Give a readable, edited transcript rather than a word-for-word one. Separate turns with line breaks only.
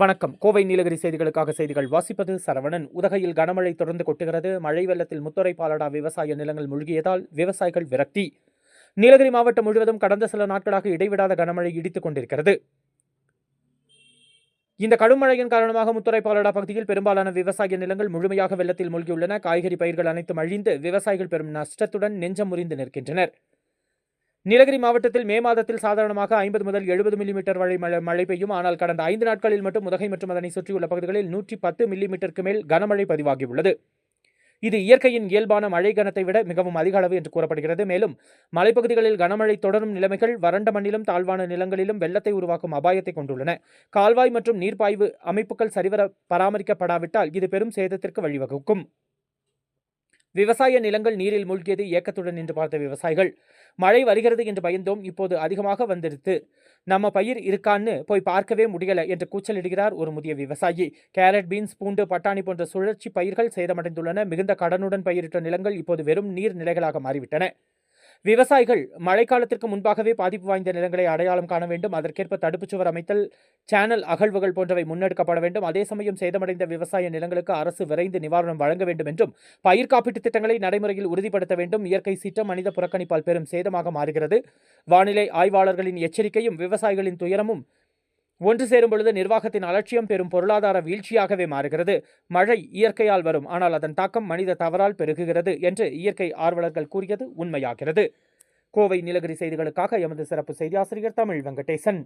வணக்கம். கோவை நீலகிரி செய்திகளுக்காக செய்திகள் வாசிப்பது சரவணன். உதகையில் கனமழை தொடர்ந்து கொட்டுகிறது. மழை வெள்ளத்தில் முத்துரை பாலடா விவசாய நிலங்கள் மூழ்கியதால் விவசாயிகள் விரக்தி. நீலகிரி மாவட்டம் முழுவதும் கடந்த சில நாட்களாக இடைவிடாத கனமழை இடித்துக் கொண்டிருக்கிறது. இந்த கடும் மழையின் காரணமாக முத்துரை பாலடா பகுதியில் பெரும்பாலான விவசாய நிலங்கள் முழுமையாக வெள்ளத்தில் மூழ்கியுள்ளன. காய்கறி பயிர்கள் அனைத்தும் அழிந்து விவசாயிகள் பெரும் நஷ்டத்துடன் நெஞ்சம் முறிந்து நிற்கின்றனர். நீலகிரி மாவட்டத்தில் மே மாதத்தில் சாதாரணமாக 50 முதல் 70 மில்லிமீட்டர் மழை பெய்யும். ஆனால் கடந்த 5 நாட்களில் மட்டும் உதகை மற்றும் அதனை சுற்றியுள்ள பகுதிகளில் 110 மில்லிமீட்டருக்கு மேல் கனமழை பதிவாகியுள்ளது. இது இயற்கையின் இயல்பான மழை கனத்தை விட மிகவும் அதிக அளவு என்று கூறப்படுகிறது. மேலும் மலைப்பகுதிகளில் கனமழை தொடரும் நிலைமைகள் வறண்ட மண்ணிலும் தாழ்வான நிலங்களிலும் வெள்ளத்தை உருவாக்கும் அபாயத்தை கொண்டுள்ளன. கால்வாய் மற்றும் நீர்ப்பாய்வு அமைப்புகள் சரிவர பராமரிக்கப்படாவிட்டால் இது பெரும் சேதத்திற்கு வழிவகுக்கும். விவசாய நிலங்கள் நீரில் மூழ்கியது ஏக்கத்துடன் நின்று பார்த்த விவசாயிகள், மழை வருகிறது என்று பயந்தோம், இப்போது அதிகமாக வந்துடுத்து, நம்ம பயிர் இருக்கான்னு போய் பார்க்கவே முடியல என்று கூச்சலிடுகிறார் ஒரு முதிய விவசாயி. கேரட், பீன்ஸ், பூண்டு, பட்டாணி போன்ற சுழற்சி பயிர்கள் சேதமடைந்துள்ளன. மிகுந்த கடனுடன் பயிரிட்ட நிலங்கள் இப்போது வெறும் நீர் நிலைகளாக மாறிவிட்டன. விவசாயிகள் மழைக்காலத்திற்கு முன்பாகவே பாதிப்பு வாய்ந்த நிலங்களை அடையாளம் காண வேண்டும். அதற்கேற்ப தடுப்புச் சுவர் அமைத்தல், சேனல் அகழ்வுகள் போன்றவை முன்னெடுக்கப்பட வேண்டும். அதே சமயம் சேதமடைந்த விவசாய நிலங்களுக்கு அரசு விரைந்து நிவாரணம் வழங்க வேண்டும் என்றும், பயிர் காப்பீட்டு திட்டங்களை நடைமுறையில் உறுதிப்படுத்த வேண்டும். இயற்கை சீற்றம் மனித புறக்கணிப்பால் பெரும் சேதமாக மாறுகிறது. வானிலை ஆய்வாளர்களின் எச்சரிக்கையும் விவசாயிகளின் துயரமும் ஒன்று சேரும் பொழுது நிர்வாகத்தின் அலட்சியம் பெரும் பொருளாதார வீழ்ச்சியாகவே மாறுகிறது. மழை இயற்கையால் வரும், ஆனால் அதன் தாக்கம் மனித தவறால் பெருகுகிறது என்று இயற்கை ஆர்வலர்கள் கூறியது உண்மையாகிறது. கோவை நீலகிரி செய்திகளுக்காக எமது சிறப்பு செய்தி ஆசிரியர் தமிழ் வெங்கடேசன்.